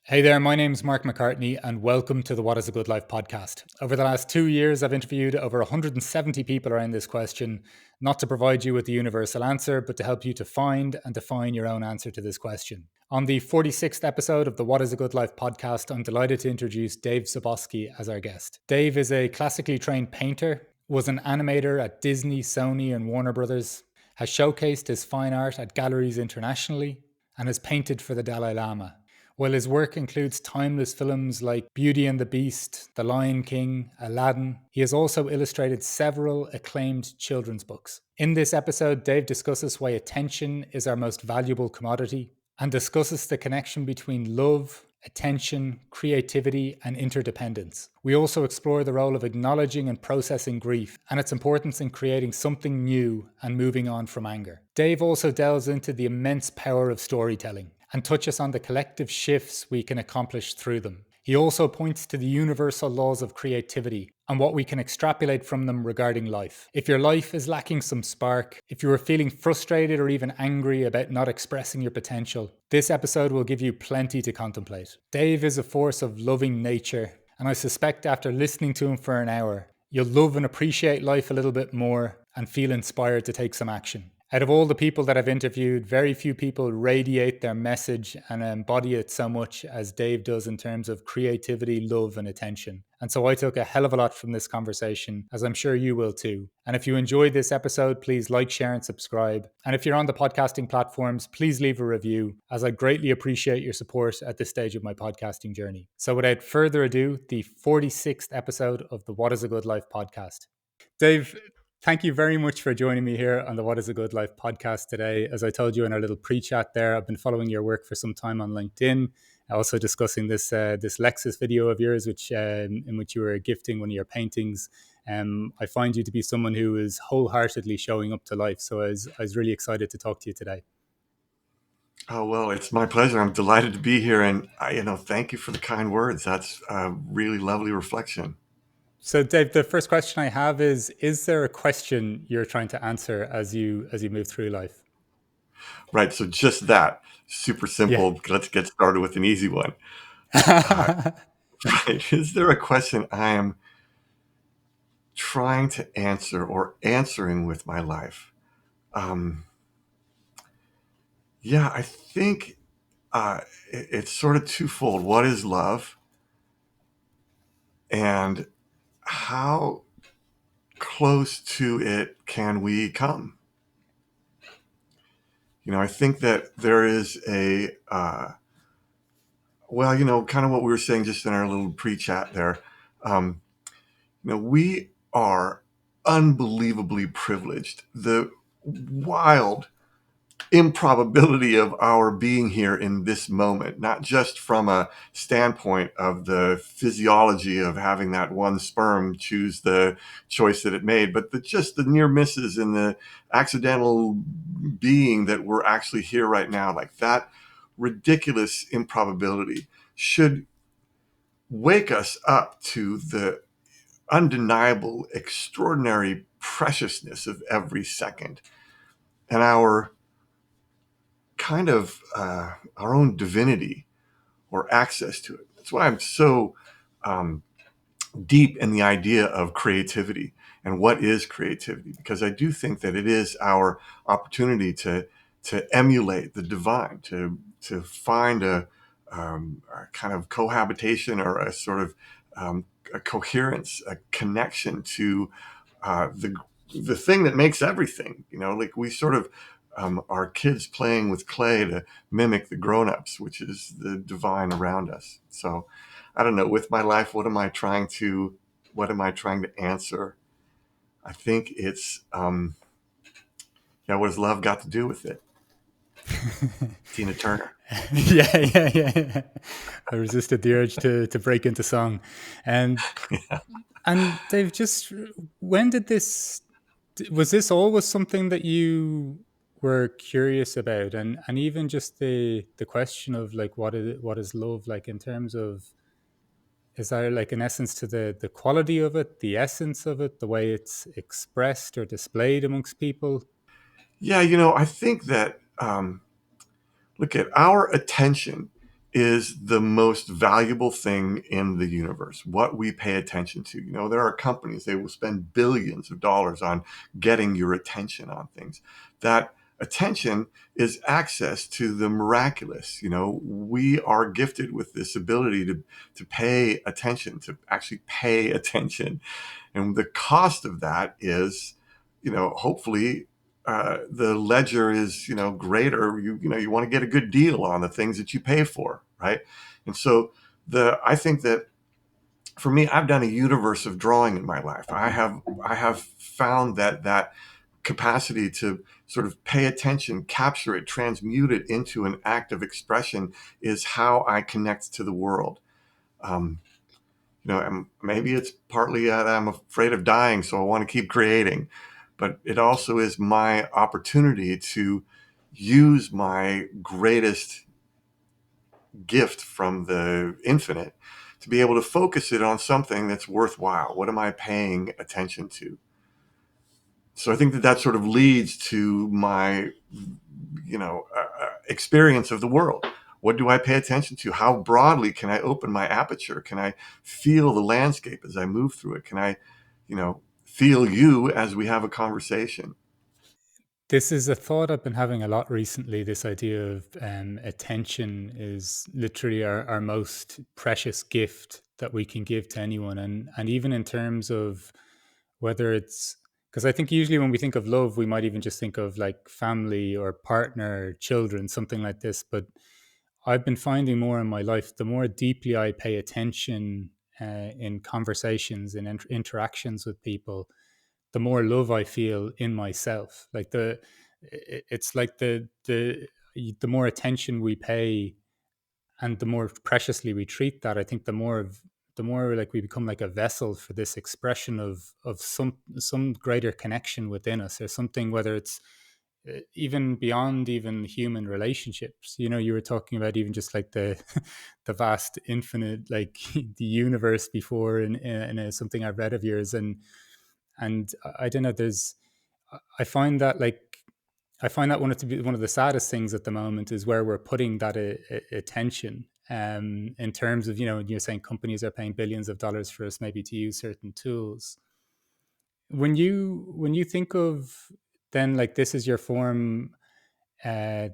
Hey there, my name's Mark McCartney, and welcome to the What is a Good Life podcast. Over the last 2 years, I've interviewed over 170 people around this question, not to provide you with the universal answer, but to help you to find and define your own answer to this question. On the 46th episode of the What is a Good Life podcast, I'm delighted to introduce Dave Zaboski as our guest. Dave is a classically trained painter, was an animator at Disney, Sony, and Warner Brothers, has showcased his fine art at galleries internationally, and has painted for the Dalai Lama. While his work includes timeless films like Beauty and the Beast, The Lion King, Aladdin, he has also illustrated several acclaimed children's books. In this episode, Dave discusses why attention is our most valuable commodity and discusses the connection between love, attention, creativity, and interdependence. We also explore the role of acknowledging and processing grief and its importance in creating something new and moving on from anger. Dave also delves into the immense power of storytelling and touches on the collective shifts we can accomplish through them. He also points to the universal laws of creativity and what we can extrapolate from them regarding life. If your life is lacking some spark, if you are feeling frustrated or even angry about not expressing your potential, this episode will give you plenty to contemplate. Dave is a force of loving nature, and I suspect after listening to him for an hour, you'll love and appreciate life a little bit more and feel inspired to take some action. Out of all the people that I've interviewed, very few people radiate their message and embody it so much as Dave does in terms of creativity, love, and attention. And so I took a hell of a lot from this conversation, as I'm sure you will too. And if you enjoyed this episode, please like, share, and subscribe. And if you're on the podcasting platforms, please leave a review, as I greatly appreciate your support at this stage of my podcasting journey. So without further ado, the 46th episode of the What is a Good Life podcast. Dave, thank you very much for joining me here on the What is a Good Life podcast today. As I told you in our little pre-chat there, I've been following your work for some time on LinkedIn, also discussing this Lexus video of yours, in which you were gifting one of your paintings. I find you to be someone who is wholeheartedly showing up to life. So I was really excited to talk to you today. Oh, well, it's my pleasure. I'm delighted to be here. And, thank you for the kind words. That's a really lovely reflection. So, Dave, the first question I have is there a question you're trying to answer as you move through life? Right. So just that, super Yeah. simple. Let's get started with an easy one. Right. Is there a question I am trying to answer or answering with my life? Yeah, I think it's sort of twofold. What is love? And how close to it can we come? I think that there is kind of what we were saying just in our little pre-chat there. Um, we are unbelievably privileged. The wild improbability of our being here in this moment, not just from a standpoint of the physiology of having that one sperm choose the choice that it made, but just the near misses and the accidental being that we're actually here right now. Like that ridiculous improbability should wake us up to the undeniable, extraordinary preciousness of every second and our kind of our own divinity or access to it. That's why I'm so deep in the idea of creativity and what is creativity, because I do think that it is our opportunity to emulate the divine, to find a kind of cohabitation or a sort of a coherence, a connection to the thing that makes everything. Like we sort of are kids playing with clay to mimic the grown-ups, which is the divine around us. So I don't know, with my life, what am I trying to answer? I think it's what has love got to do with it? Tina Turner. Yeah. I resisted the urge to break into song. And Dave, just when did this was this always something that you were curious about? And even just the question of like what is love like in terms of, is there like an essence to the quality of it, the essence of it, the way it's expressed or displayed amongst people? Yeah, I think that look at our attention is the most valuable thing in the universe, what we pay attention to. There are companies, they will spend billions of dollars on getting your attention on things. That attention is access to the miraculous. We are gifted with this ability to pay attention, to actually pay attention. And the cost of that is, hopefully, the ledger is, greater. You want to get a good deal on the things that you pay for, right? And so I think that for me, I've done a universe of drawing in my life. I have found that capacity to sort of pay attention, capture it, transmute it into an act of expression is how I connect to the world. Um, and maybe it's partly that I'm afraid of dying, so I want to keep creating. But it also is my opportunity to use my greatest gift from the infinite to be able to focus it on something that's worthwhile. What am I paying attention to? So I think that sort of leads to my, experience of the world. What do I pay attention to? How broadly can I open my aperture? Can I feel the landscape as I move through it? Can I, feel you as we have a conversation? This is a thought I've been having a lot recently. This idea of attention is literally our most precious gift that we can give to anyone. And even in terms of whether it's, because I think usually when we think of love, we might even just think of like family or partner, children, something like this. But I've been finding more in my life, the more deeply I pay attention in conversations and interactions with people, the more love I feel in myself. Like it's like the more attention we pay and the more preciously we treat that, I think the more like we become like a vessel for this expression of some greater connection within us, or something, whether it's even beyond even human relationships. You were talking about even just like the the vast infinite, like the universe before in something I've read of yours. And I don't know, there's I find that like I find that one of the saddest things at the moment is where we're putting that attention, in terms of, you're saying companies are paying billions of dollars for us maybe to use certain tools. When you think of, then, like, this is your form, uh,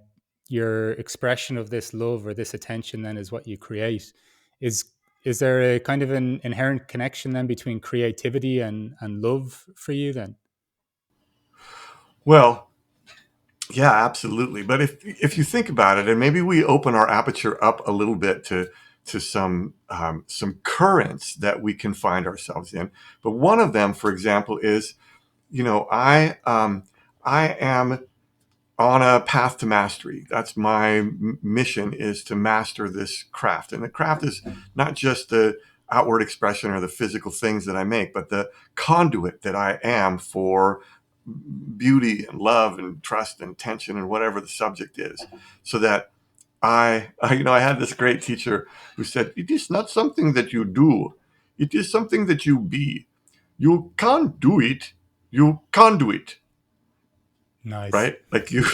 your expression of this love or this attention, then is what you create. Is is there a kind of an inherent connection then between creativity and love for you then? Well, yeah, absolutely. But if you think about it, and maybe we open our aperture up a little bit to some currents that we can find ourselves in. But one of them, for example, is, I am on a path to mastery. That's my mission, is to master this craft. And the craft is not just the outward expression or the physical things that I make, but the conduit that I am for beauty and love and trust and tension and whatever the subject is. So that I had this great teacher who said, it is not something that you do. It is something that you be. You can't do it. You conduit, Nice. right? Like you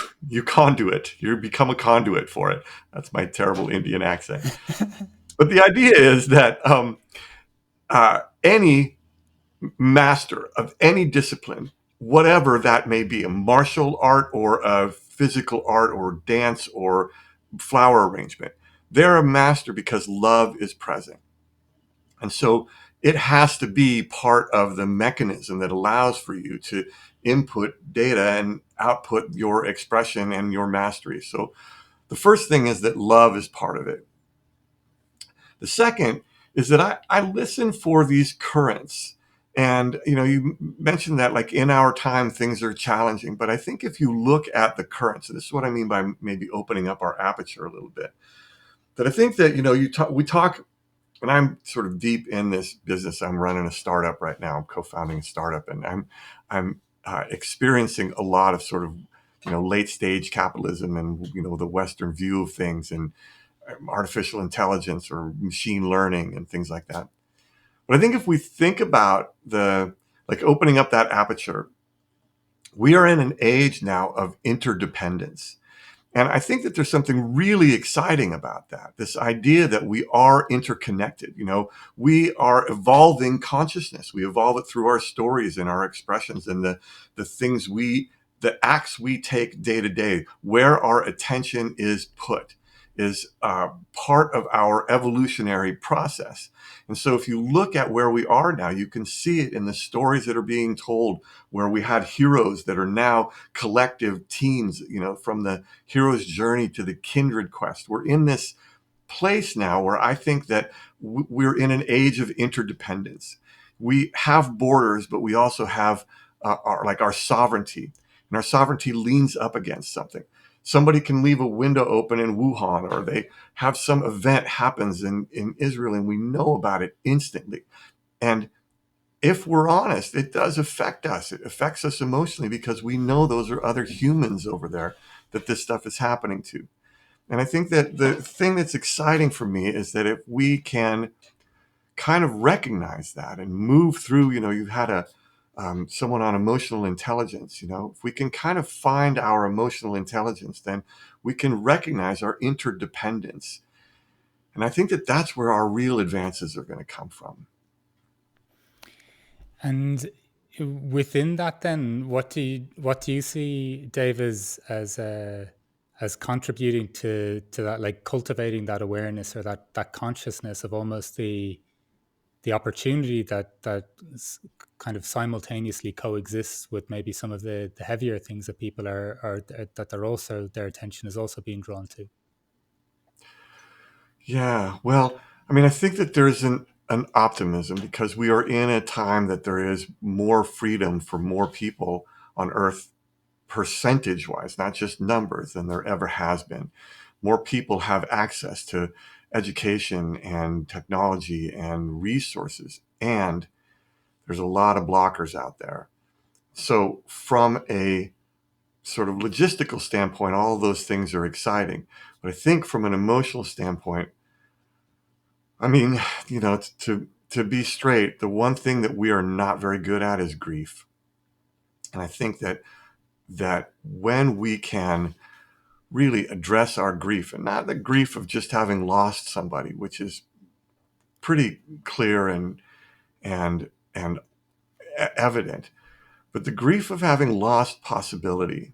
conduit. You become a conduit for it. That's my terrible Indian accent. But the idea is that any master of any discipline, whatever that may be, a martial art or a physical art or dance or flower arrangement, they're a master because love is present. And so it has to be part of the mechanism that allows for you to input data and output your expression and your mastery. So the first thing is that love is part of it. The second is that I listen for these currents. And, you mentioned that, like, in our time, things are challenging. But I think if you look at the currents, and this is what I mean by maybe opening up our aperture a little bit, that I think that, we talk, and I'm sort of deep in this business. I'm running a startup right now. I'm co-founding a startup, and I'm experiencing a lot of sort of, late stage capitalism and, the Western view of things, and artificial intelligence or machine learning and things like that. But I think if we think about like opening up that aperture, we are in an age now of interdependence. And I think that there's something really exciting about that. This idea that we are interconnected. We are evolving consciousness. We evolve it through our stories and our expressions and the things the acts we take day to day, where our attention is put, is part of our evolutionary process. And so if you look at where we are now, you can see it in the stories that are being told, where we had heroes that are now collective teams, from the hero's journey to the kindred quest. We're in this place now where I think that we're in an age of interdependence. We have borders, but we also have our sovereignty, and our sovereignty leans up against something. Somebody can leave a window open in Wuhan, or they have some event happens in Israel, and we know about it instantly. And if we're honest, it does affect us. It affects us emotionally because we know those are other humans over there that this stuff is happening to. And I think that the thing that's exciting for me is that if we can kind of recognize that and move through, you had someone on emotional intelligence, if we can kind of find our emotional intelligence, then we can recognize our interdependence. And I think that that's where our real advances are going to come from. And within that, then, what do you see, Dave, as contributing to that, like cultivating that awareness or that consciousness of almost the opportunity that kind of simultaneously coexists with maybe some of the heavier things that people are that they're also, their attention is also being drawn to. Yeah, well, I mean, I think that there's an optimism because we are in a time that there is more freedom for more people on Earth, percentage wise, not just numbers, than there ever has been. More people have access to education and technology and resources, and there's a lot of blockers out there. So, from a sort of logistical standpoint, all of those things are exciting. But I think from an emotional standpoint, I mean, to be straight, the one thing that we are not very good at is grief. And I think that when we can really address our grief, and not the grief of just having lost somebody, which is pretty clear and evident, but the grief of having lost possibility,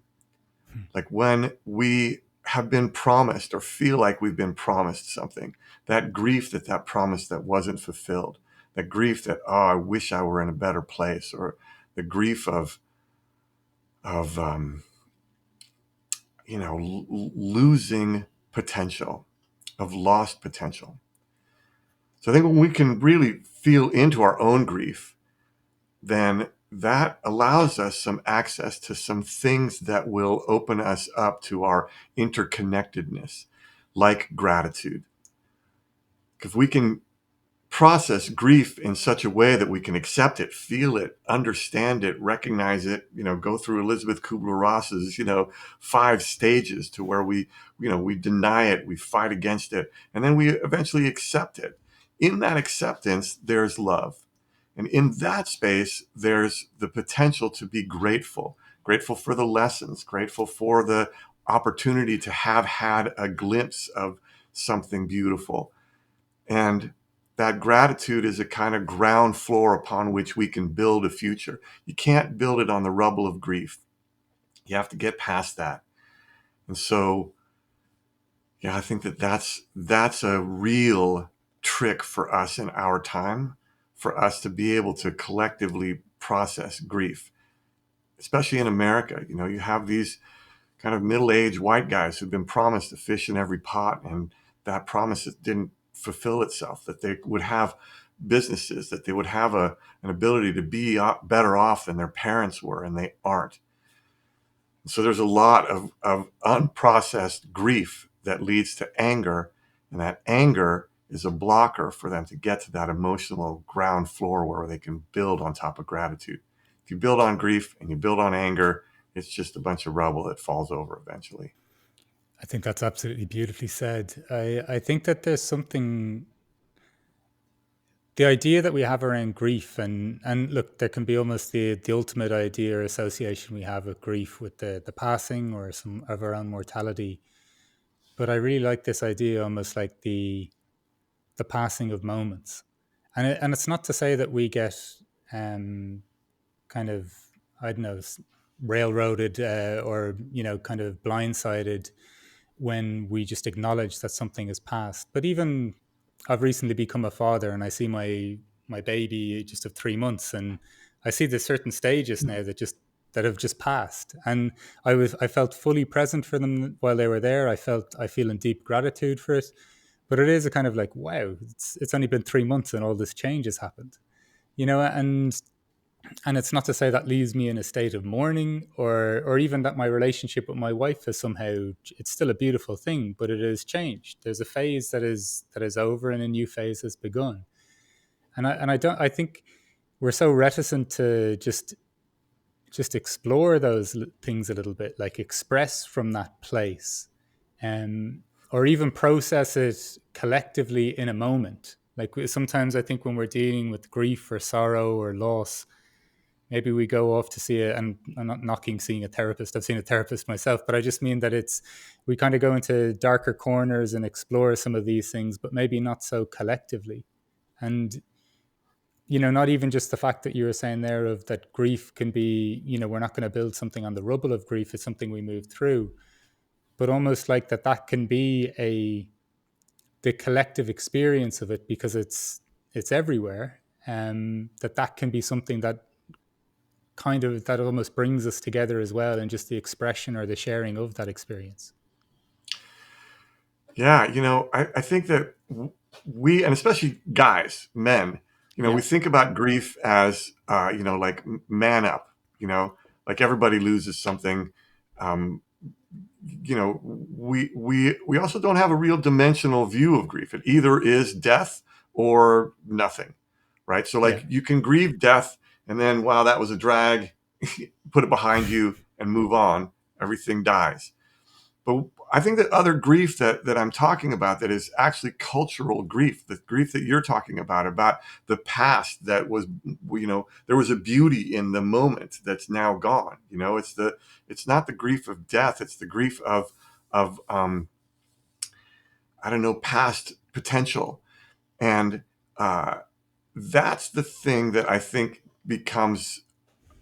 like when we have been promised or feel like we've been promised something, that grief that promise that wasn't fulfilled, that grief that, oh, I wish I were in a better place, or the grief of losing potential, of lost potential. So I think when we can really feel into our own grief, then that allows us some access to some things that will open us up to our interconnectedness, like gratitude. Because we can process grief in such a way that we can accept it, feel it, understand it, recognize it, go through Elizabeth Kubler-Ross's, 5 stages to where we deny it, we fight against it, and then we eventually accept it. In that acceptance, there's love. And in that space, there's the potential to be grateful, grateful for the lessons, grateful for the opportunity to have had a glimpse of something beautiful. And that gratitude is a kind of ground floor upon which we can build a future. You can't build it on the rubble of grief. You have to get past that. And so, yeah, I think that's a real trick for us in our time, for us to be able to collectively process grief, especially in America. You have these kind of middle-aged white guys who've been promised a fish in every pot, and that promise didn't fulfill itself, that they would have businesses, that they would have an ability to be better off than their parents were, and they aren't. So there's a lot of unprocessed grief that leads to anger, and that anger is a blocker for them to get to that emotional ground floor where they can build on top of gratitude. If you build on grief and you build on anger, it's just a bunch of rubble that falls over eventually. I think that's absolutely beautifully said. I think that there's something the idea that we have around grief, and look, there can be almost the ultimate idea or association we have with grief with the passing or some of our own mortality. But I really like this idea, almost like the passing of moments, and it's not to say that we get um, kind of, I don't know, railroaded or kind of blindsided when we just acknowledge that something has passed. But even I've recently become a father, and I see my baby just of 3 months, and I see there's certain stages now that have just passed, and I felt fully present for them while they were there. I feel in deep gratitude for it, but it is a kind of like, wow, it's only been 3 months and all this change has happened, and it's not to say that leaves me in a state of mourning, or even that my relationship with my wife is somehow, it's still a beautiful thing, but it has changed. There's a phase that is over and a new phase has begun. And I think we're so reticent to just explore those things a little bit, like express from that place, um, or even process it collectively in a moment. Like sometimes I think when we're dealing with grief or sorrow or loss, maybe we go off to see it, and I'm not knocking seeing a therapist. I've seen a therapist myself, but I just mean that we kind of go into darker corners and explore some of these things, but maybe not so collectively. And not even just the fact that you were saying there of that grief can be, we're not going to build something on the rubble of grief. It's something we move through, but almost like that can be the collective experience of it, because it's everywhere. That can be something that almost brings us together as well, and just the expression or the sharing of that experience. Yeah, I think that we, and especially guys, men, we Yeah, think about grief as, like man up, like everybody loses something. Um, we also don't have a real dimensional view of grief. It either is death or nothing, right? So yeah, like you can grieve death and then, wow, that was a drag, put it behind you and move on. Everything dies. But I think that other grief that I'm talking about, that is actually cultural grief, the grief that you're talking about the past that was, there was a beauty in the moment that's now gone. It's not the grief of death. It's the grief of I don't know, past potential. And uh, that's the thing that I think becomes,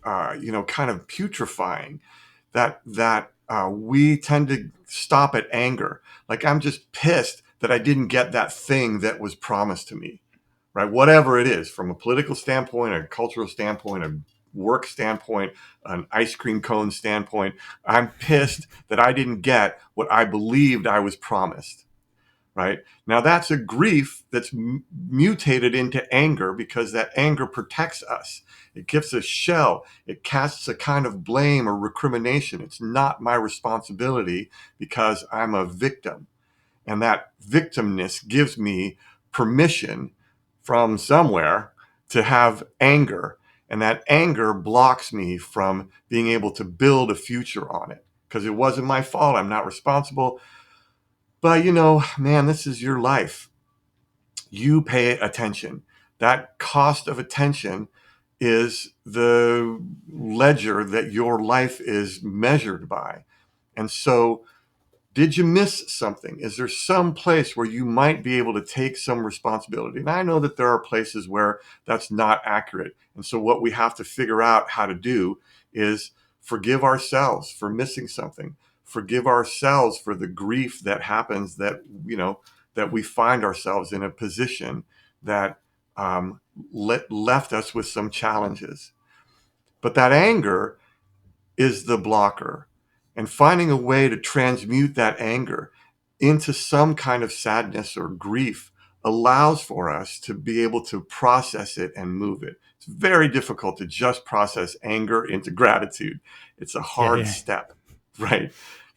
kind of putrefying, that we tend to stop at anger. Like, I'm just pissed that I didn't get that thing that was promised to me, right? Whatever it is, from a political standpoint, a cultural standpoint, a work standpoint, an ice cream cone standpoint, I'm pissed that I didn't get what I believed I was promised. Right now, that's a grief that's mutated into anger, because that anger protects us. It gives a shell. It casts a kind of blame or recrimination. It's not my responsibility because I'm a victim. And that victimness gives me permission from somewhere to have anger. And that anger blocks me from being able to build a future on it, because it wasn't my fault. I'm not responsible. But man, this is your life. You pay attention. That cost of attention is the ledger that your life is measured by. And so, did you miss something? Is there some place where you might be able to take some responsibility? And I know that there are places where that's not accurate. And so what we have to figure out how to do is forgive ourselves for missing something. Forgive ourselves for the grief that happens, that we find ourselves in a position that left us with some challenges. But that anger is the blocker. And finding a way to transmute that anger into some kind of sadness or grief allows for us to be able to process it and move it. It's very difficult to just process anger into gratitude. It's a yeah, hard yeah, step, right?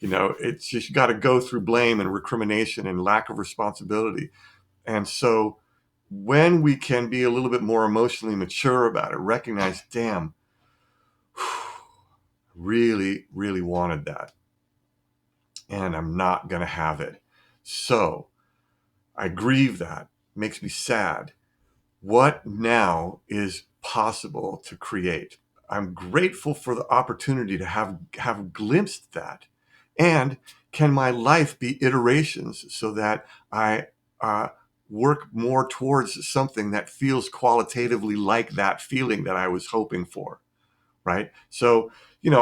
It's just, you got to go through blame and recrimination and lack of responsibility. And so when we can be a little bit more emotionally mature about it, recognize, damn, really, really wanted that, and I'm not going to have it. So I grieve that. It makes me sad. what now is possible to create. I'm grateful for the opportunity to have glimpsed that. And can my life be iterations so that I work more towards something that feels qualitatively like that feeling that I was hoping for, right? So,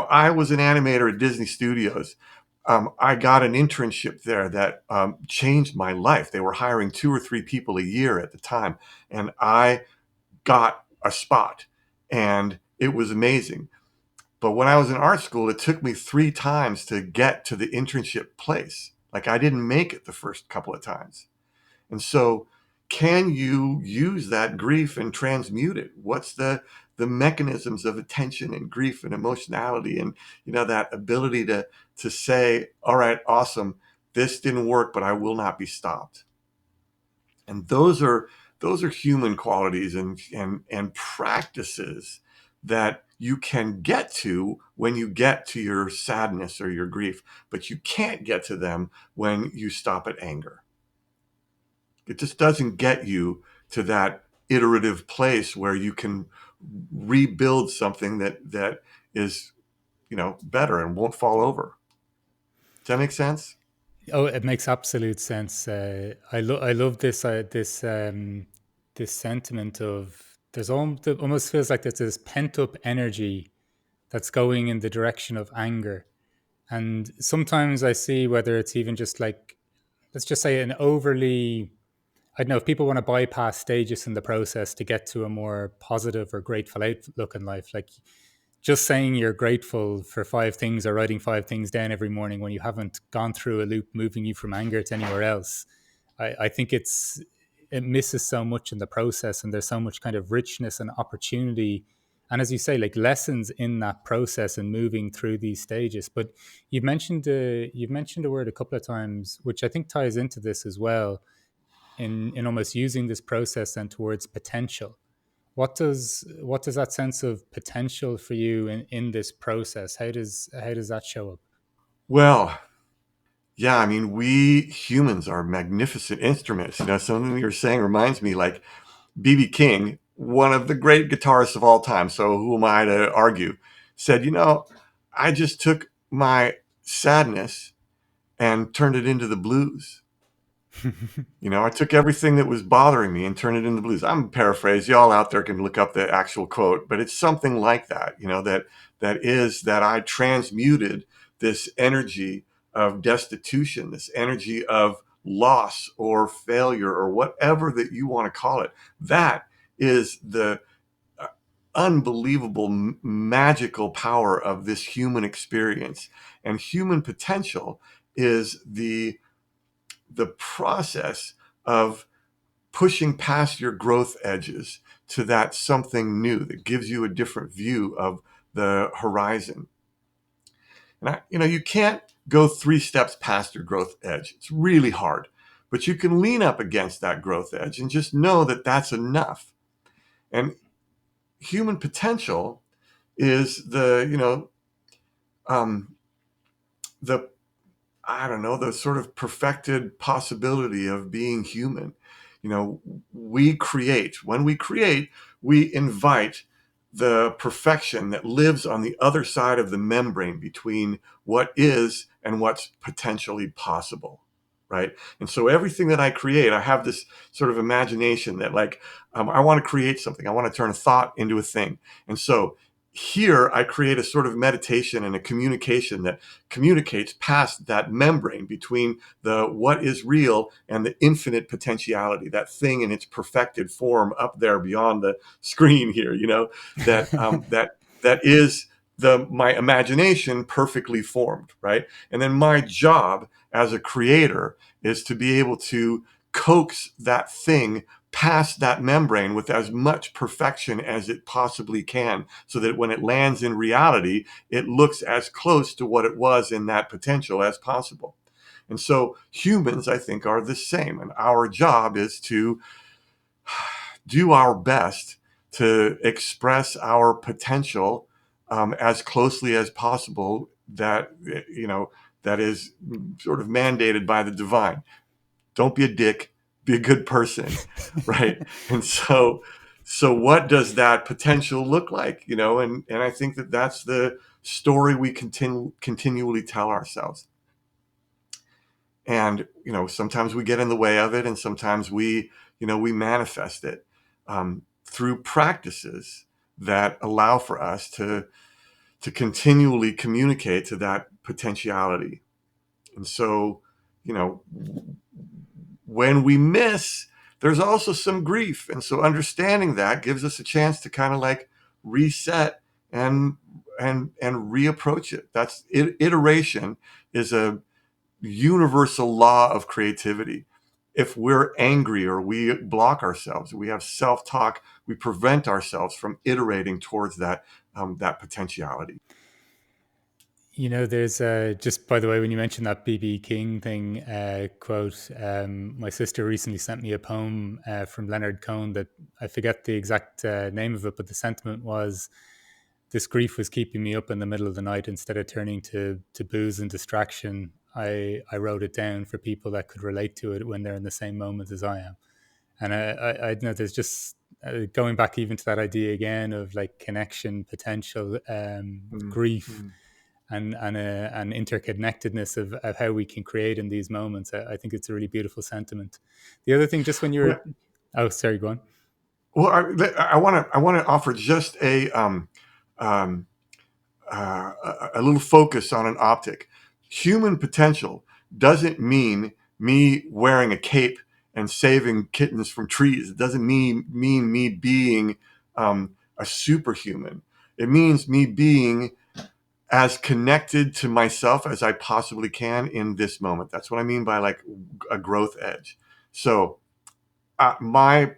I was an animator at Disney Studios. I got an internship there that changed my life. They were hiring 2 or 3 people a year at the time, and I got a spot, and it was amazing. But when I was in art school, it took me 3 times to get to the internship place. Like, I didn't make it the first couple of times. And so, can you use that grief and transmute it? What's the mechanisms of attention and grief and emotionality, and that ability to say, all right, awesome, this didn't work, but I will not be stopped. And those are human qualities and practices that you can get to when you get to your sadness or your grief, but you can't get to them when you stop at anger. It just doesn't get you to that iterative place where you can rebuild something that is, better and won't fall over. Does that make sense? Oh, it makes absolute sense. I love this sentiment of it almost feels like there's this pent up energy that's going in the direction of anger. And sometimes I see whether it's even just like, let's just say, an overly, I don't know, if people want to bypass stages in the process to get to a more positive or grateful outlook in life, like just saying you're grateful for 5 things or writing 5 things down every morning when you haven't gone through a loop moving you from anger to anywhere else. I think it misses so much in the process, and there's so much kind of richness and opportunity. And as you say, like lessons in that process and moving through these stages. But you've mentioned a word a couple of times, which I think ties into this as well, in almost using this process and towards potential. What does that sense of potential for you in this process? How does that show up? Well, yeah, I mean, we humans are magnificent instruments. Something you're saying reminds me, like B.B. King, one of the great guitarists of all time, so who am I to argue, said, I just took my sadness and turned it into the blues. I took everything that was bothering me and turned it into blues. I'm paraphrasing. Y'all out there can look up the actual quote, but it's something like that, that I transmuted this energy of destitution, this energy of loss or failure or whatever that you want to call it. That is the unbelievable magical power of this human experience. And human potential is the process of pushing past your growth edges to that something new that gives you a different view of the horizon. And you can't go 3 steps past your growth edge. It's really hard, but you can lean up against that growth edge and just know that that's enough. And human potential is um, the I don't know, the sort of perfected possibility of being human. When we create, we invite the perfection that lives on the other side of the membrane between what is and what's potentially possible. Right. And so everything that I create, I have this sort of imagination that, like, I want to create something. I want to turn a thought into a thing. And so here I create a sort of meditation and a communication that communicates past that membrane between the what is real and the infinite potentiality, that thing in its perfected form up there beyond the screen here, that is my imagination perfectly formed, right? And then my job as a creator is to be able to coax that thing past that membrane with as much perfection as it possibly can, so that when it lands in reality, it looks as close to what it was in that potential as possible. And so humans, I think, are the same. And our job is to do our best to express our potential as closely as possible, that is sort of mandated by the divine. Don't be a dick. be a good person, right? And so what does that potential look like, you know? And I think that that's the story we continually tell ourselves. And you know, sometimes we get in the way of it, and sometimes we, you know, we manifest it through practices that allow for us to continually communicate to that potentiality. And so, you know, when we miss, there's also some grief. And so understanding that gives us a chance to kind of like reset and and reapproach it. That's iteration is a universal law of creativity. If we're angry or we block ourselves, we have self-talk, we prevent ourselves from iterating towards that potentiality. You know, there's just by the way, when you mentioned that BB King thing quote, my sister recently sent me a poem from Leonard Cohen that I forget the exact name of it, but the sentiment was, "This grief was keeping me up in the middle of the night. Instead of turning to booze and distraction, I wrote it down for people that could relate to it when they're in the same moment as I am." And I know there's just going back even to that idea again of like connection, potential, grief, Mm-hmm. and interconnectedness of how we can create in these moments. I think it's a really beautiful sentiment. The other thing, just when you're, Well, oh, sorry, go on. well, I want to offer just um, a little focus on an optic. Human potential doesn't mean me wearing a cape and saving kittens from trees. It doesn't mean me being a superhuman. It means me being as connected to myself as I possibly can in this moment. That's what I mean by like a growth edge. So my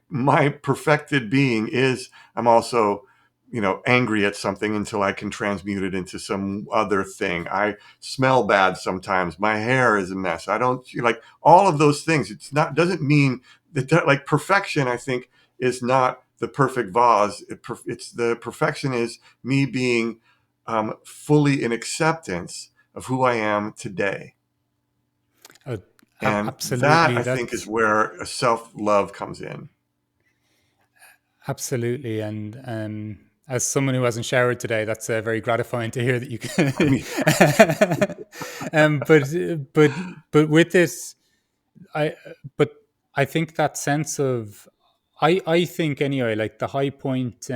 perfected being is I'm also, you know, angry at something until I can transmute it into some other thing. I smell bad sometimes. My hair is a mess. I don't like all of those things. It's not doesn't mean that like perfection. I think is not the perfect vase. It's the perfection is me being fully in acceptance of who I am today. Oh, And that absolutely. I think is That's where a self love comes in. absolutely. And as someone who hasn't showered today, that's very gratifying to hear that you I can. mean, but but but with this, I but I think that sense of, I think anyway, like the high point.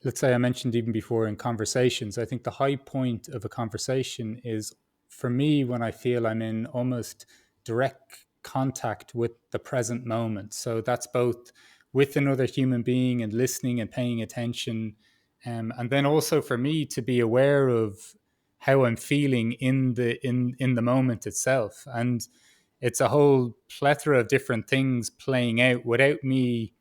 Let's say I mentioned even before in conversations, I think the high point of a conversation is for me when I feel I'm in almost direct contact with the present moment. So that's both with another human being and listening and paying attention. And then also for me to be aware of how I'm feeling in the moment itself. And it's a whole plethora of different things playing out without me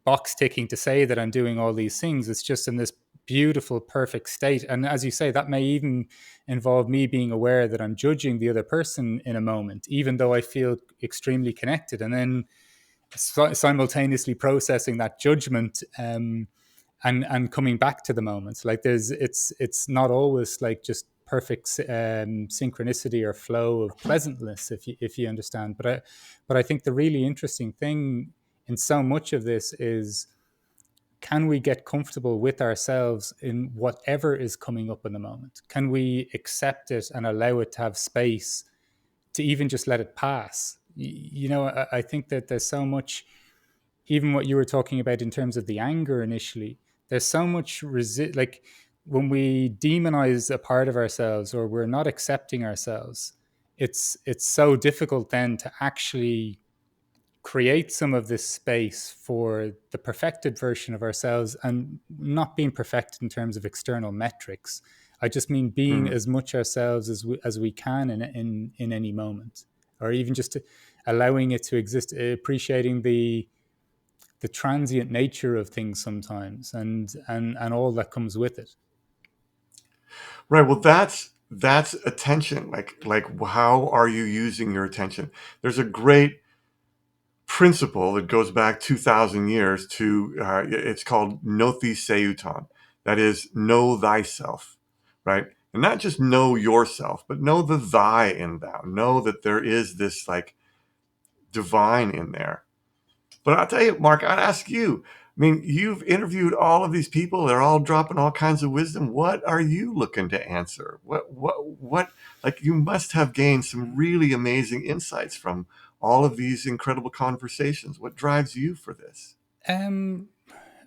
box ticking to say that I'm doing all these things. It's just in this beautiful, perfect state. And as you say, that may even involve me being aware that I'm judging the other person in a moment, even though I feel extremely connected. And then simultaneously processing that judgment, and coming back to the moments. Like it's not always like just perfect synchronicity or flow of pleasantness, if you understand. But I think the really interesting thing in so much of this is, can we get comfortable with ourselves in whatever is coming up in the moment? Can we accept it and allow it to have space to even just let it pass? You know, I think that there's so much, even what you were talking about in terms of the anger initially, there's so much like when we demonize a part of ourselves or we're not accepting ourselves, it's so difficult then to actually create some of this space for the perfected version of ourselves, and not being perfect in terms of external metrics. I just mean being mm, as much ourselves as we can in any moment, or even just allowing it to exist, appreciating the transient nature of things sometimes, and all that comes with it. right. Well, that's attention. Like how are you using your attention? There's a great principle that goes back 2,000 years to it's called Nothi Seuton. That is, know thyself, right? And not just know yourself, but know the thy in thou. Know that there is this like divine in there. But I'll tell you, Mark, I'd ask you. I mean, you've interviewed all of these people. They're all dropping all kinds of wisdom. What are you looking to answer? What, like, you must have gained some really amazing insights from all of these incredible conversations. What drives you for this? Um,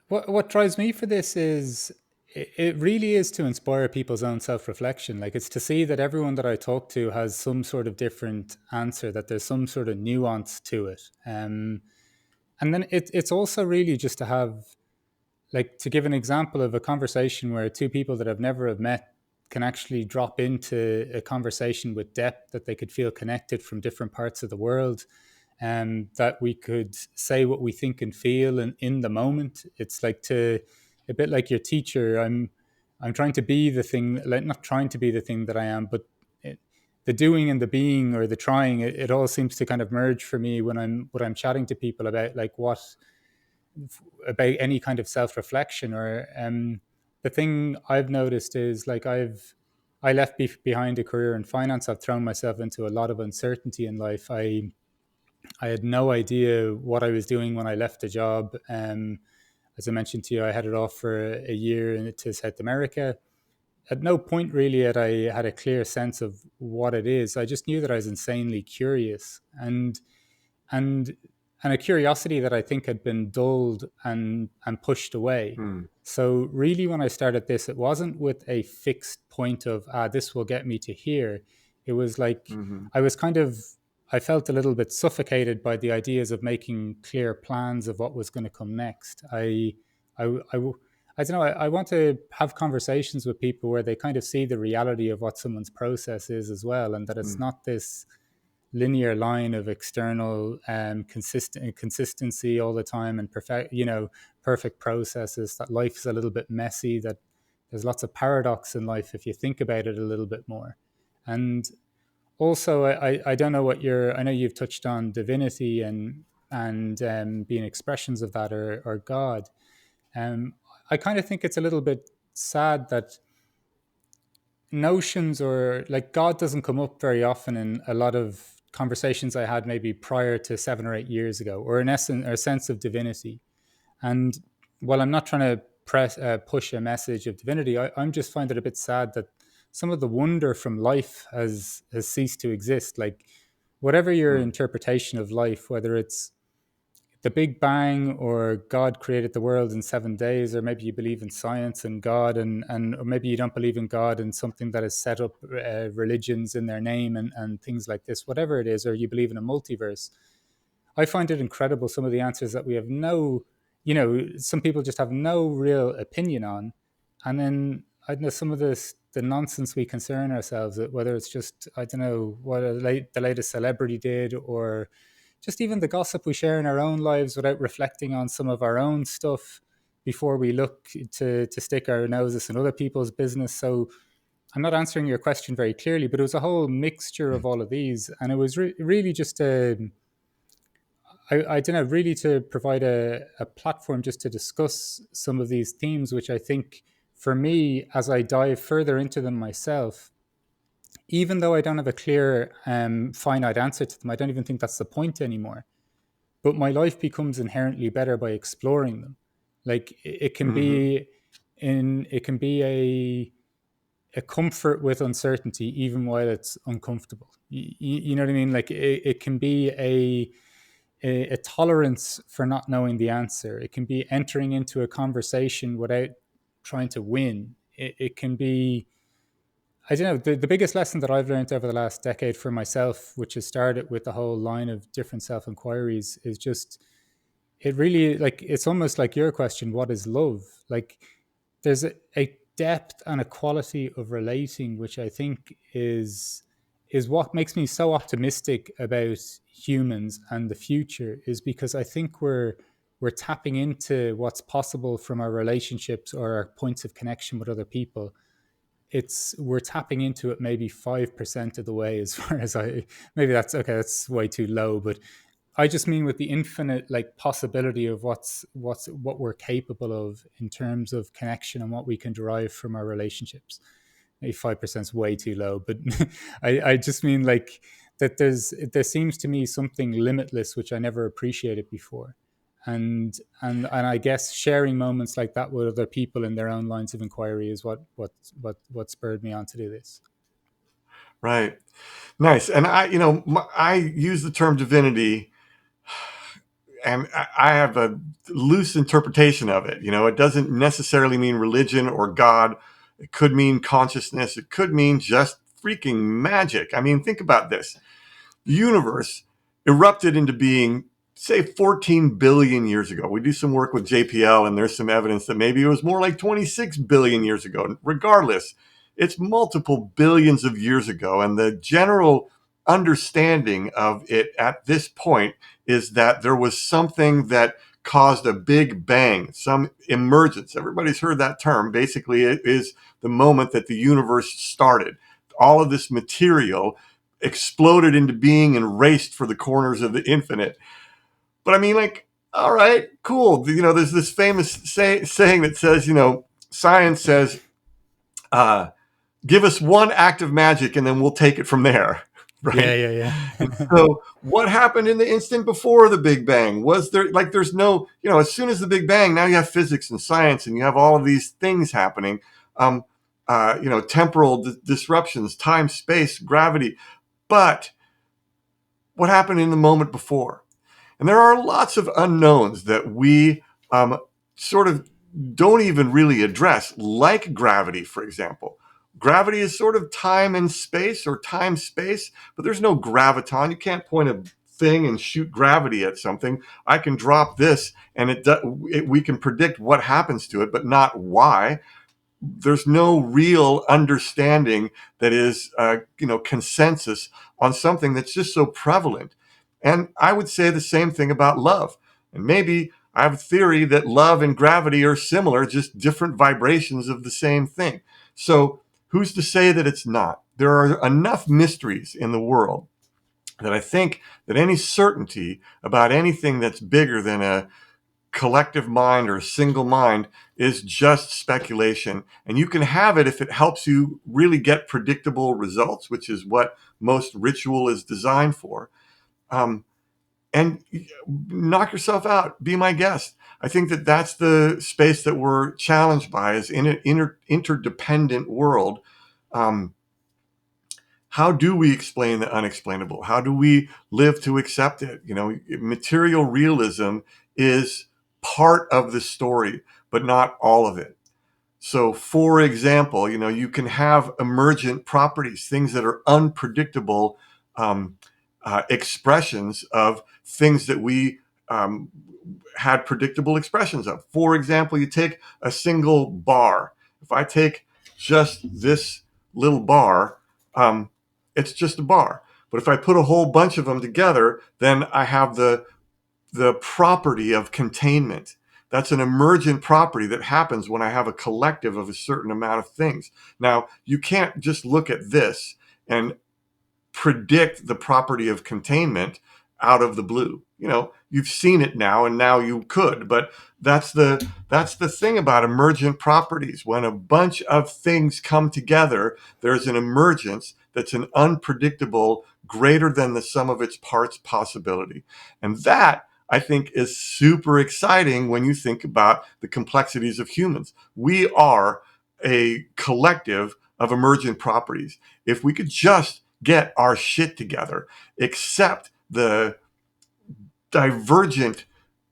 what drives me for this is it really is to inspire people's own self-reflection. Like, it's to see that everyone that I talk to has some sort of different answer, that there's some sort of nuance to it. And then it's also really just to have, like, to give an example of a conversation where two people that have met can actually drop into a conversation with depth, that they could feel connected from different parts of the world, and that we could say what we think and feel in the moment. It's like, to a bit like your teacher. I'm trying to be the thing, like, not trying to be the thing that I am, but the doing and the being, or the trying, it all seems to kind of merge for me when I'm chatting to people about, like, what about any kind of self-reflection. Or the thing I've noticed is, like, I left behind a career in finance. I've thrown myself into a lot of uncertainty in life. I had no idea what I was doing when I left the job. As I mentioned to you, I headed off for a year to South America. At no point really had I had a clear sense of what it is. I just knew that I was insanely curious, and and a curiosity that I think had been dulled and pushed away. Hmm. So really, when I started this, it wasn't with a fixed point of, this will get me to here. It was like, Mm-hmm. I was kind of, I felt a little bit suffocated by the ideas of making clear plans of what was going to come next. I, I, I don't know. I want to have conversations with people where they kind of see the reality of what someone's process is as well, and that it's not this linear line of external consistency all the time, and perfect processes. That life is a little bit messy, that there's lots of paradox in life if you think about it a little bit more. And also, I don't know what I know you've touched on divinity and being expressions of that, or God. I kind of think it's a little bit sad that notions, or like, God doesn't come up very often in a lot of conversations I had maybe prior to 7 or 8 years ago, or in essence, or a sense of divinity. And while I'm not trying to push a message of divinity, I'm just find it a bit sad that some of the wonder from life has ceased to exist. Like, whatever your Hmm. interpretation of life, whether it's the Big Bang, or God created the world in 7 days, or maybe you believe in science and God, or maybe you don't believe in God and something that has set up religions in their name, and things like this, whatever it is, or you believe in a multiverse. I find it incredible, some of the answers that we have some people just have no real opinion on. And then, I don't know, some of the nonsense we concern ourselves with, whether it's just, I don't know, what the latest celebrity did, or just even the gossip we share in our own lives without reflecting on some of our own stuff before we look to stick our noses in other people's business. So I'm not answering your question very clearly, but it was a whole mixture of all of these. And it was really just I don't know, really to provide a platform just to discuss some of these themes, which I think, for me, as I dive further into them myself, even though I don't have a clear, finite answer to them, I don't even think that's the point anymore. But my life becomes inherently better by exploring them. Like, it can Mm-hmm. be a comfort with uncertainty, even while it's uncomfortable. You know what I mean? Like, it can be a tolerance for not knowing the answer. It can be entering into a conversation without trying to win. It can be, I don't know, the biggest lesson that I've learned over the last decade for myself, which has started with the whole line of different self inquiries, is just, it really, like, it's almost like your question, what is love? Like, there's a depth and a quality of relating, which I think is what makes me so optimistic about humans and the future, is because I think we're tapping into what's possible from our relationships or our points of connection with other people. We're tapping into it maybe 5% of the way, as far as I, maybe that's okay, that's way too low, but I just mean with the infinite, like, possibility of what we're capable of in terms of connection and what we can derive from our relationships. Maybe 5% is way too low, but I just mean, like, that there seems to me something limitless which I never appreciated before. And I guess sharing moments like that with other people in their own lines of inquiry is what spurred me on to do this. Right. Nice. And I use the term divinity, and I have a loose interpretation of it. It doesn't necessarily mean religion or God. It could mean consciousness. It could mean just freaking magic. I mean, think about this. The universe erupted into being, say, 14 billion years ago. We do some work with JPL, and there's some evidence that maybe it was more like 26 billion years ago. Regardless, it's multiple billions of years ago. And the general understanding of it at this point is that there was something that caused a big bang, some emergence. Everybody's heard that term. Basically, it is the moment that the universe started. All of this material exploded into being and raced for the corners of the infinite. But I mean, like, all right, cool. There's this famous saying that says, science says, give us one act of magic and then we'll take it from there. Yeah, Right. yeah, And yeah. so what happened in the instant before the Big Bang? Was there, like, there's no, as soon as the Big Bang, now you have physics and science and you have all of these things happening. Temporal disruptions, time, space, gravity. But what happened in the moment before? And there are lots of unknowns that we sort of don't even really address, like gravity, for example. Gravity is sort of time and space, or time space, but there's no graviton. You can't point a thing and shoot gravity at something. I can drop this and we can predict what happens to it, but not why. There's no real understanding that is, consensus on something that's just so prevalent. And I would say the same thing about love. And maybe I have a theory that love and gravity are similar, just different vibrations of the same thing. So who's to say that it's not? There are enough mysteries in the world that I think that any certainty about anything that's bigger than a collective mind or a single mind is just speculation. And you can have it if it helps you really get predictable results, which is what most ritual is designed for. And knock yourself out. Be my guest. I think that that's the space that we're challenged by, is in an interdependent world. How do we explain the unexplainable? How do we live to accept it? Material realism is part of the story, but not all of it. So, for example, you can have emergent properties, things that are unpredictable expressions of things that we had predictable expressions of. For example, you take a single bar. If I take just this little bar, it's just a bar. But if I put a whole bunch of them together, then I have the property of containment. That's an emergent property that happens when I have a collective of a certain amount of things. Now, you can't just look at this and predict the property of containment out of the blue. You've seen it now, and now you could, but that's the thing about emergent properties. When a bunch of things come together, there's an emergence that's an unpredictable, greater than the sum of its parts possibility. And that, I think, is super exciting when you think about the complexities of humans. We are a collective of emergent properties. If we could just get our shit together, accept the divergent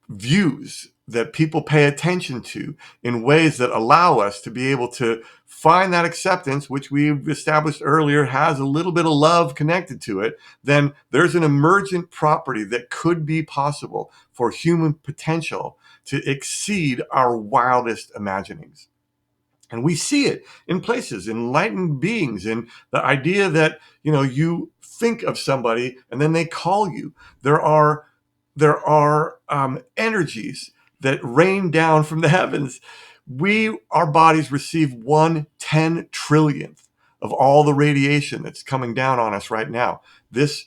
views that people pay attention to in ways that allow us to be able to find that acceptance, which we've established earlier has a little bit of love connected to it, then there's an emergent property that could be possible for human potential to exceed our wildest imaginings. And we see it in places, enlightened beings, in the idea that, you think of somebody and then they call you. There are energies that rain down from the heavens. Our bodies receive 1/10 trillionth of all the radiation that's coming down on us right now. This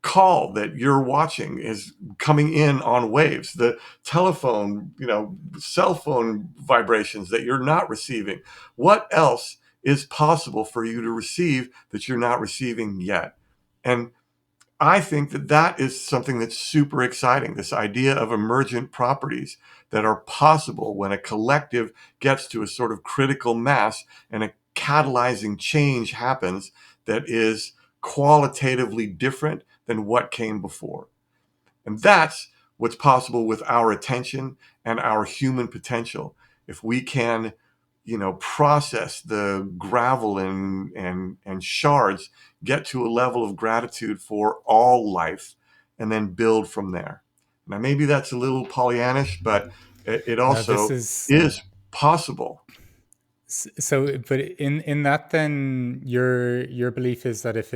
call that you're watching is coming in on waves. The telephone, cell phone vibrations that you're not receiving. What else is possible for you to receive that you're not receiving yet? And I think that that is something that's super exciting. This idea of emergent properties that are possible when a collective gets to a sort of critical mass and a catalyzing change happens that is qualitatively different than what came before. And that's what's possible with our attention and our human potential. If we can, process the gravel and shards, get to a level of gratitude for all life, and then build from there. Now, maybe that's a little Pollyannish, but it Now, this also is is possible. so. But in that, then your belief is that if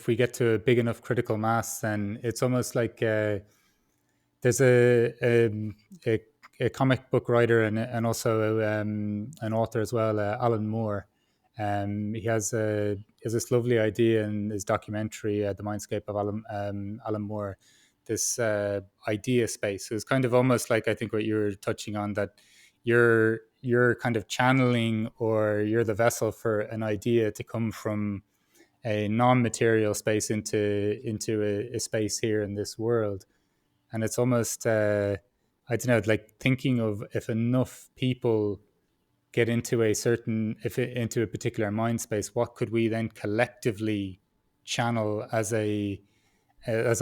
we get to a big enough critical mass, then it's almost like there's a, a comic book writer and also an author as well, Alan Moore. He has this lovely idea in his documentary, The Mindscape of Alan Moore, this idea space. So it's kind of almost like, I think, what you were touching on, that you're kind of channeling, or you're the vessel for an idea to come from a non-material space into a space here in this world. And it's almost I don't know, like thinking of, if enough people get into into a particular mind space, what could we then collectively channel as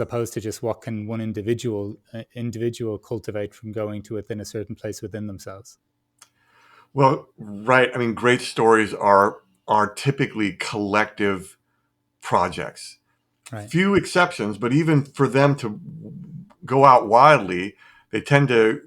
opposed to just what can one individual cultivate from going to within a certain place within themselves. Well, right. I mean, great stories are typically collective projects. Right. Few exceptions, but even for them to go out widely, they tend to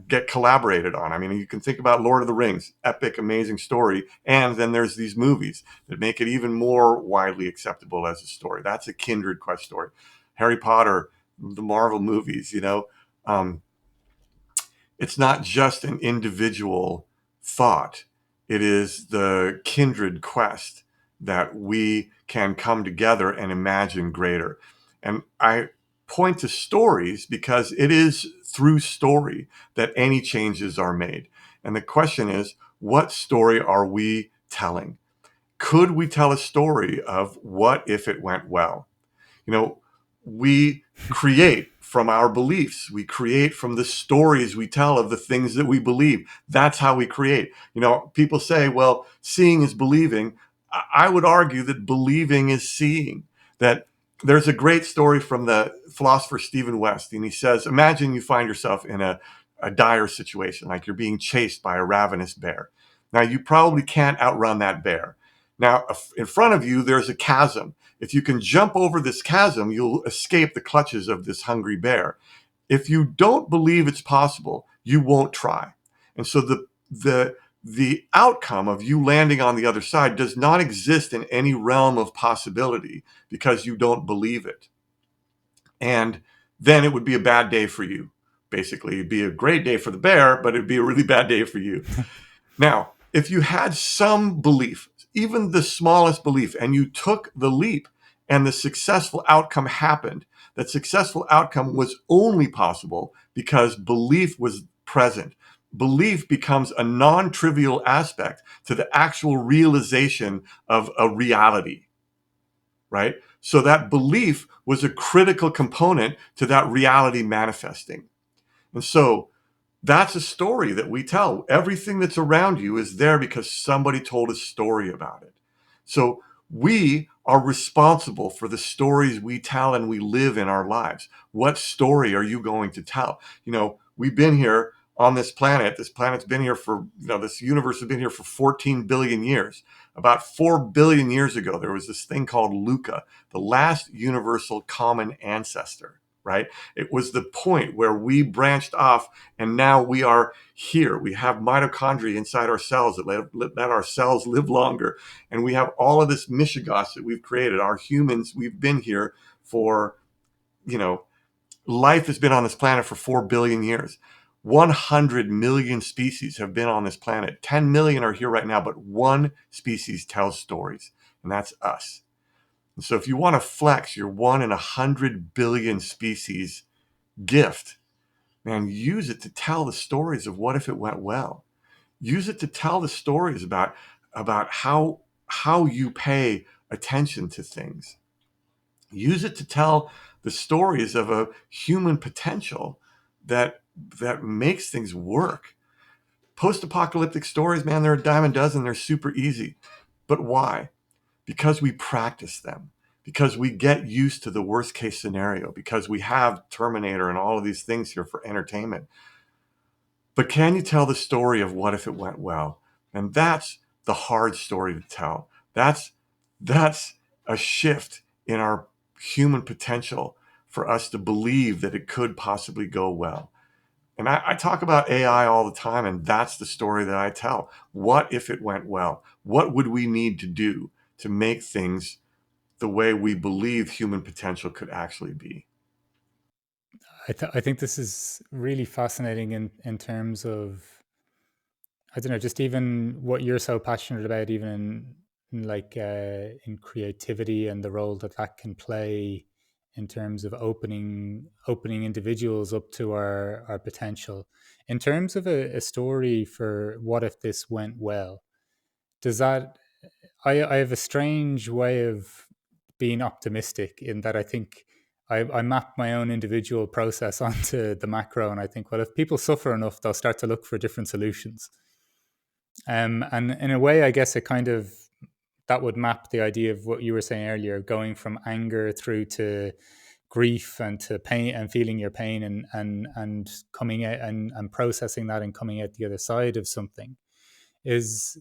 get collaborated on. I mean, you can think about Lord of the Rings, epic, amazing story, and then there's these movies that make it even more widely acceptable as a story. That's a kindred quest story. Harry Potter, the Marvel movies, um, it's not just an individual thought. It is the kindred quest that we can come together and imagine greater. And I point to stories because it is through story that any changes are made. And the question is, what story are we telling? Could we tell a story of what if it went well? You know, we create from our beliefs. We create from the stories we tell of the things that we believe. That's how we create. People say, well, seeing is believing. I would argue that believing is seeing. That there's a great story from the philosopher Stephen West, and he says, imagine you find yourself in a dire situation, like you're being chased by a ravenous bear. Now, you probably can't outrun that bear. Now, in front of you, there's a chasm. If you can jump over this chasm, you'll escape the clutches of this hungry bear. If you don't believe it's possible, you won't try. And so the outcome of you landing on the other side does not exist in any realm of possibility because you don't believe it. And then it would be a bad day for you. Basically, it'd be a great day for the bear, but it'd be a really bad day for you. Now, if you had some belief, even the smallest belief, and you took the leap and the successful outcome happened, that successful outcome was only possible because belief was present. Belief becomes a non-trivial aspect to the actual realization of a reality, right? So that belief was a critical component to that reality manifesting. And so that's a story that we tell. Everything that's around you is there because somebody told a story about it. So we are responsible for the stories we tell and we live in our lives. What story are you going to tell? We've been here on this planet. This planet's been here for, this universe has been here for 14 billion years. About 4 billion years ago, there was this thing called Luca, the last universal common ancestor, right? It was the point where we branched off and now we are here. We have mitochondria inside our cells that let our cells live longer. And we have all of this mishigas that we've created. Our humans, we've been here for, life has been on this planet for 4 billion years. 100 million species have been on this planet. 10 million are here right now, but one species tells stories, and that's us. And so if you want to flex your 1 in 100 billion species gift, man, use it to tell the stories of what if it went well. Use it to tell the stories about how you pay attention to things. Use it to tell the stories of a human potential that makes things work. Post-apocalyptic stories, man, they're a dime a dozen. They're super easy. But why? Because we practice them, because we get used to the worst case scenario, because we have Terminator and all of these things here for entertainment. But can you tell the story of what if it went well? And that's the hard story to tell. That's a shift in our human potential for us to believe that it could possibly go well. And I talk about AI all the time, and that's the story that I tell. What if it went well? What would we need to do to make things the way we believe human potential could actually be? I think this is really fascinating in terms of, I don't know, just even what you're so passionate about, even in creativity and the role that that can play in terms of opening individuals up to our potential. In terms of a story for what if this went well, does that I have a strange way of being optimistic in that I think I map my own individual process onto the macro, and I think, well, if people suffer enough, they'll start to look for different solutions. And in a way, I guess it kind of that would map the idea of what you were saying earlier, going from anger through to grief and to pain and feeling your pain and coming out and processing that and coming out the other side of something is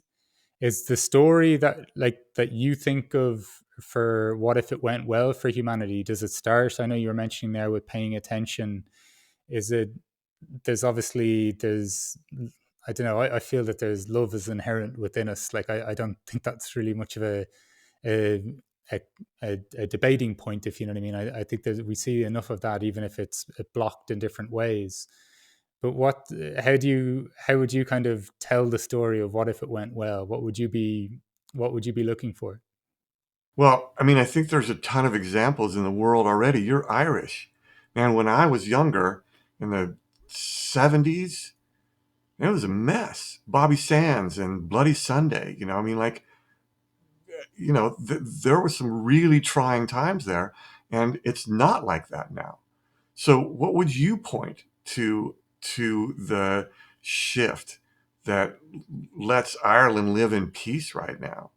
the story that you think of for what if it went well for humanity. Does it start, I know you were mentioning there, with paying attention? Is it there's I don't know, I feel that there's love is inherent within us. Like I don't think that's really much of a a, a debating point, if you know what I mean. I think that we see enough of that, even if it's blocked in different ways. But how would you kind of tell the story of what if it went well? What would you be looking for? Well, I mean, I think there's a ton of examples in the world already. You're Irish. Man, when I was younger in the 70s, it was a mess. Bobby Sands and Bloody Sunday, I mean, like, there were some really trying times there, and it's not like that now. So what would you point to the shift that lets Ireland live in peace right now?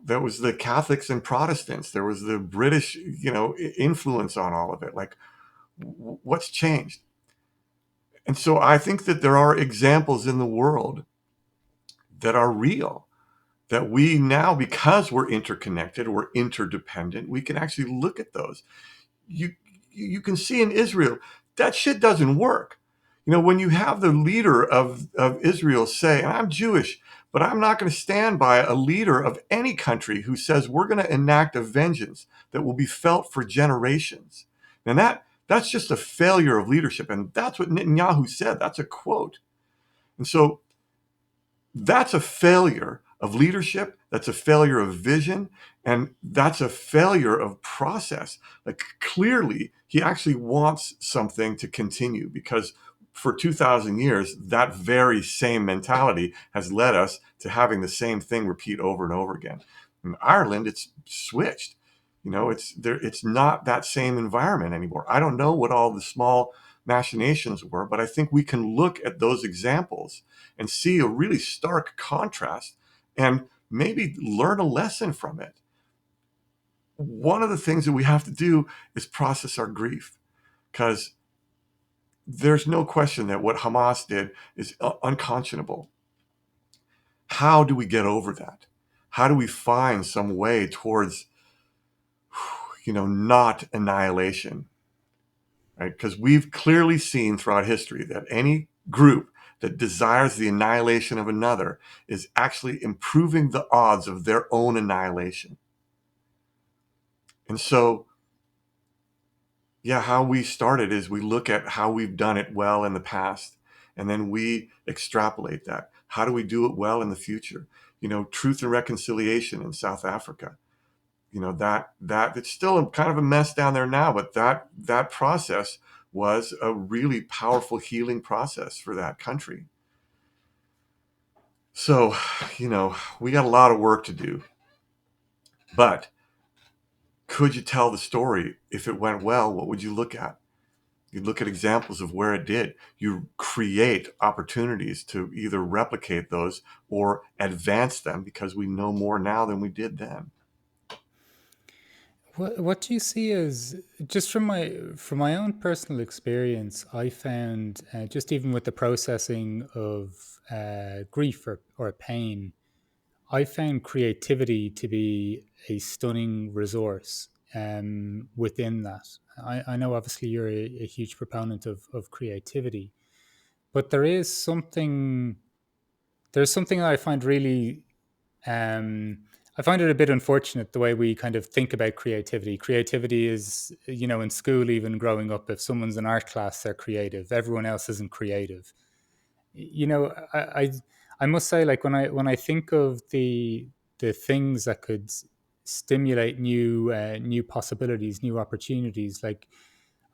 There was the Catholics and Protestants. There was the British, influence on all of it. Like, what's changed? And so I think that there are examples in the world that are real, that we now, because we're interconnected, we're interdependent, we can actually look at those. You you can see in Israel that shit doesn't work. When you have the leader of Israel say, and I'm Jewish, but I'm not going to stand by a leader of any country who says we're going to enact a vengeance that will be felt for generations. And that's just a failure of leadership. And that's what Netanyahu said. That's a quote. And so that's a failure of leadership. That's a failure of vision. And that's a failure of process. Like, clearly, he actually wants something to continue, because for 2,000 years, that very same mentality has led us to having the same thing repeat over and over again. In Ireland, it's switched. It's not that same environment anymore. I don't know what all the small machinations were, but I think we can look at those examples and see a really stark contrast and maybe learn a lesson from it. One of the things that we have to do is process our grief, because there's no question that what Hamas did is unconscionable. How do we get over that? How do we find some way towards, not annihilation? Right? Because we've clearly seen throughout history that any group that desires the annihilation of another is actually improving the odds of their own annihilation. And so, yeah, how we started is we look at how we've done it well in the past, and then we extrapolate that. How do we do it well in the future? Truth and reconciliation in South Africa. That it's still kind of a mess down there now, but that process was a really powerful healing process for that country. So, we got a lot of work to do. But could you tell the story? If it went well, what would you look at? You look at examples of where it did. You create opportunities to either replicate those or advance them, because we know more now than we did then. What do you see as, just from my own personal experience? I found, just even with the processing of grief or pain, I found creativity to be a stunning resource within that. I know obviously you're a huge proponent of creativity, but there's something that I find really, um, I find it a bit unfortunate the way we kind of think about creativity. Creativity is, in school, even growing up, if someone's in art class, they're creative. Everyone else isn't creative. You know, I must say, like when I think of the things that could stimulate new possibilities, new opportunities, like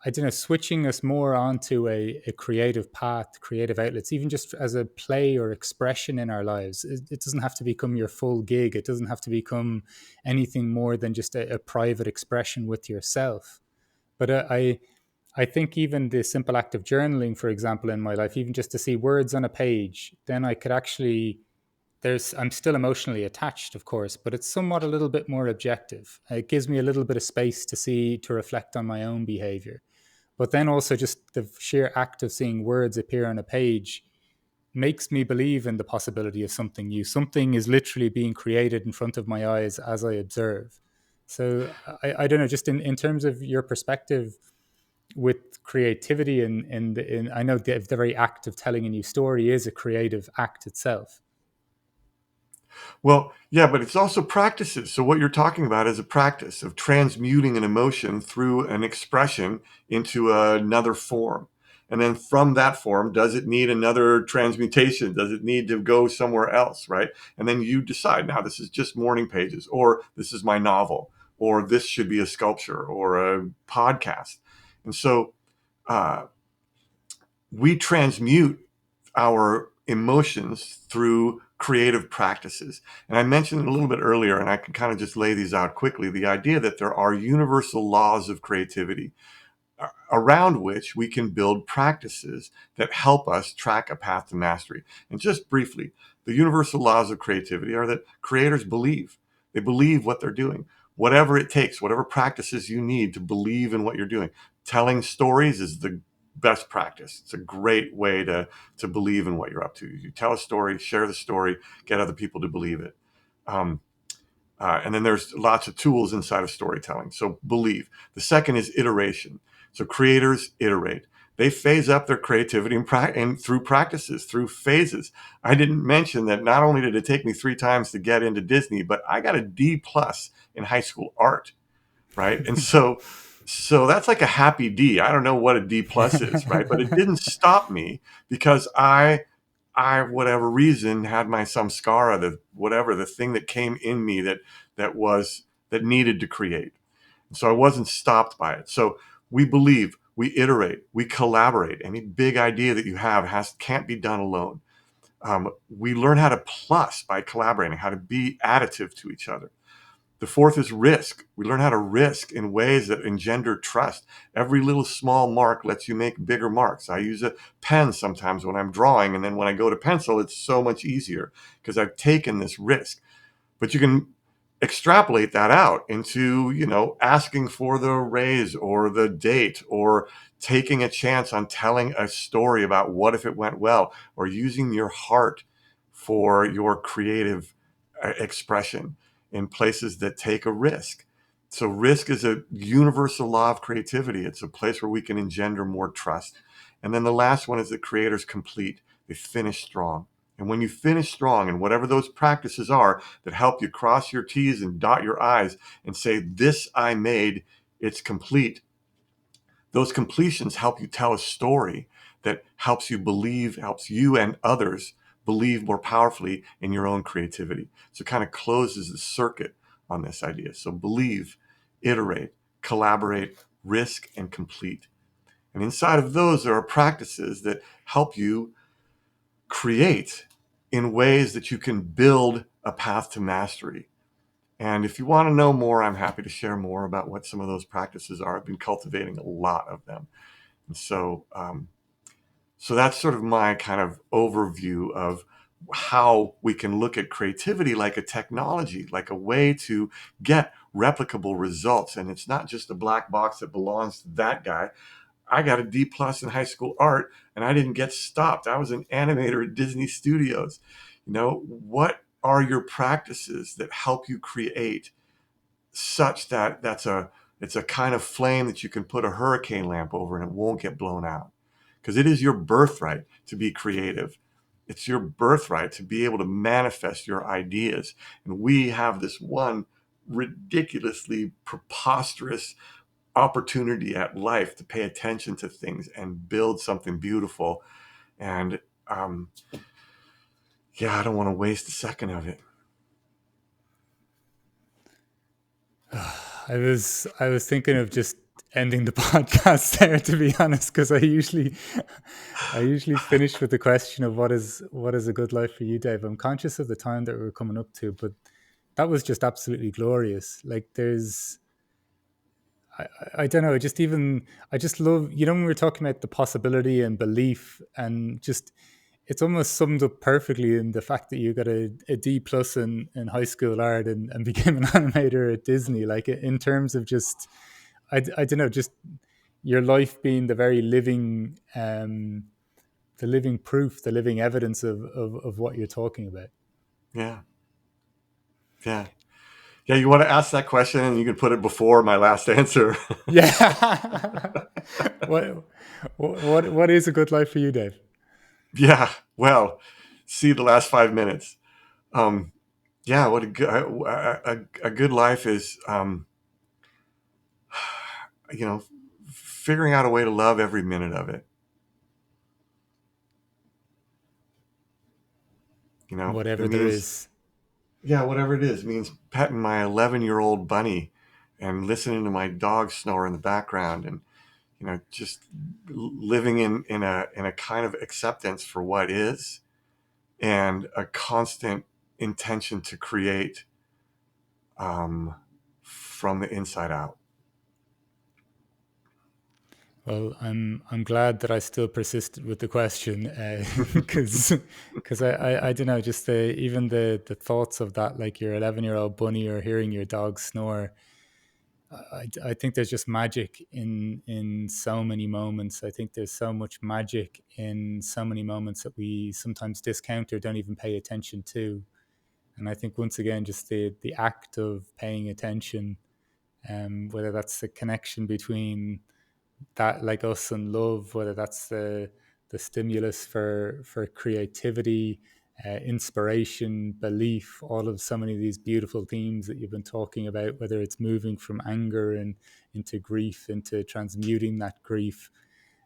I don't know, switching us more onto a creative path, creative outlets, even just as a play or expression in our lives. It doesn't have to become your full gig. It doesn't have to become anything more than just a private expression with yourself. But I think even the simple act of journaling, for example, in my life, even just to see words on a page, then I could actually, I'm still emotionally attached, of course, but it's somewhat a little bit more objective. It gives me a little bit of space to reflect on my own behavior. But then also just the sheer act of seeing words appear on a page makes me believe in the possibility of something new. Something is literally being created in front of my eyes as I observe. So I don't know, just in terms of your perspective with creativity in I know the very act of telling a new story is a creative act itself. Well, yeah, but it's also practices. So what you're talking about is a practice of transmuting an emotion through an expression into another form. And then from that form, does it need another transmutation? Does it need to go somewhere else, right? And then you decide, now this is just morning pages, or this is my novel, or this should be a sculpture or a podcast. And so uh, we transmute our emotions through creative practices. And I mentioned it a little bit earlier, and I can kind of just lay these out quickly, the idea that there are universal laws of creativity around which we can build practices that help us track a path to mastery. And just briefly, the universal laws of creativity are that creators believe. They believe what they're doing. Whatever it takes, whatever practices you need to believe in what you're doing. Telling stories is the best practice. It's a great way to believe in what you're up to. You tell a story, share the story, get other people to believe it. Um, and then there's lots of tools inside of storytelling. So believe. The second is iteration. So creators iterate. They phase up their creativity and through practices, through phases. I didn't mention that not only did it take me 3 times to get into Disney, but I got a D plus in high school art, right? And so that's like a happy D. I don't know what a D plus is, right? But it didn't stop me because whatever reason, had my samskara, the thing that came in me that needed to create. So I wasn't stopped by it. So we believe, we iterate, we collaborate. Any big idea that you have can't be done alone. We learn how to plus by collaborating, how to be additive to each other. The fourth is risk. We learn how to risk in ways that engender trust. Every little small mark lets you make bigger marks. I use a pen sometimes when I'm drawing, and then when I go to pencil, it's so much easier because I've taken this risk. But you can extrapolate that out into, asking for the raise or the date, or taking a chance on telling a story about what if it went well, or using your heart for your creative expression in places that take a risk. So risk is a universal law of creativity. It's a place where we can engender more trust. And then the last one is that creators complete. They finish strong. And when you finish strong, and whatever those practices are that help you cross your T's and dot your I's and say, this I made, it's complete, those completions help you tell a story that helps you and others believe more powerfully in your own creativity. So it kind of closes the circuit on this idea. So believe, iterate, collaborate, risk, and complete. And inside of those, there are practices that help you create in ways that you can build a path to mastery. And if you want to know more, I'm happy to share more about what some of those practices are. I've been cultivating a lot of them. And so that's sort of my kind of overview of how we can look at creativity like a technology, like a way to get replicable results. And it's not just a black box that belongs to that guy. I got a D plus in high school art and I didn't get stopped. I was an animator at Disney Studios. What are your practices that help you create such that it's a kind of flame that you can put a hurricane lamp over and it won't get blown out? Because it is your birthright to be creative. It's your birthright to be able to manifest your ideas. And we have this one ridiculously preposterous opportunity at life to pay attention to things and build something beautiful. And I don't want to waste a second of it. I was thinking of just ending the podcast there, to be honest, because I usually finish with the question of what is a good life for you, Dave. I'm conscious of the time that we're coming up to, but that was just absolutely glorious. Like there's I don't know, I just love, when we were talking about the possibility and belief, and just it's almost summed up perfectly in the fact that you got a D plus in high school art and became an animator at Disney. Like in terms of just, I don't know, just your life being the very living, the living proof, the living evidence of what you're talking about. Yeah. Yeah. Yeah. You want to ask that question and you can put it before my last answer. Yeah. What is a good life for you, Dave? Yeah. Well, see the last 5 minutes. Yeah. What a good life is, figuring out a way to love every minute of it. It Whatever there means, is. yeah, whatever it is, it means petting my 11-year-old bunny and listening to my dog snore in the background, and just living in a kind of acceptance for what is, and a constant intention to create, from the inside out. Well, I'm glad that I still persisted with the question, because I don't know, just even the thoughts of that, like your 11-year-old bunny or hearing your dog snore. I think there's just magic in so many moments. I think there's so much magic in so many moments that we sometimes discount or don't even pay attention to. And I think once again, just the act of paying attention, whether that's the connection between that, like us, and love, whether that's the stimulus for creativity, inspiration, belief, all of so many of these beautiful themes that you've been talking about, whether it's moving from anger and into grief, into transmuting that grief.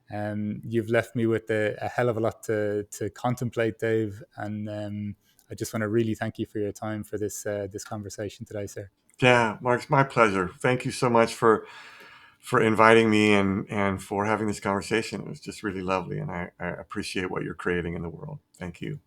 You've left me with a hell of a lot to contemplate, Dave, and I just want to really thank you for your time for this conversation today, sir. Yeah, Mark, it's my pleasure. Thank you so much for inviting me and for having this conversation. It was just really lovely, and I appreciate what you're creating in the world. Thank you.